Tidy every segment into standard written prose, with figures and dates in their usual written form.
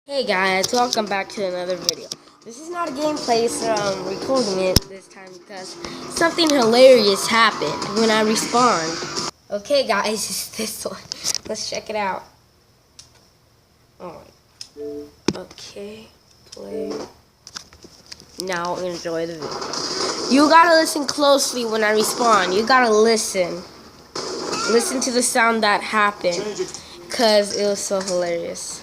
Hey guys, welcome back to another video. This is not a gameplay, so I'm recording it this time because something hilarious happened when I respawned. Okay guys, it's this one. Let's check it out. Oh, okay, play. Now enjoy the video. You gotta listen closely when I respawn. You gotta listen. Listen to the sound that happened because it was so hilarious.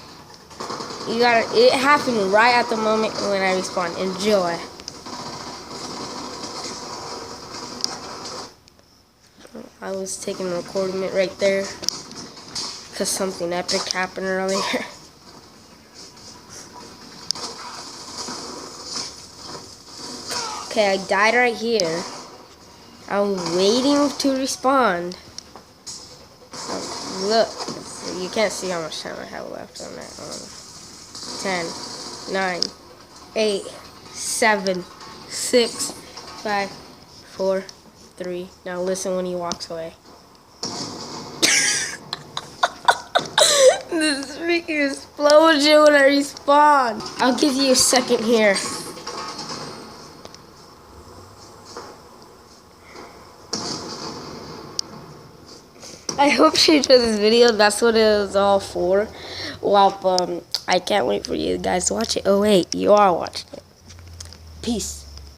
It happened right at the moment when I respawn. Enjoy. I was taking a recording it right there because something epic happened earlier. Okay, I died right here. I was waiting to respawn. Look, you can't see how much time I have left on that. 10, 9, 8, 7, 6, 5, 4, 3. Now listen when he walks away. This freaking explosion when I respawn. I'll give you a second here. I hope you enjoyed this video. That's what it was all for. Well, I can't wait for you guys to watch it. Oh wait, you are watching it. Peace.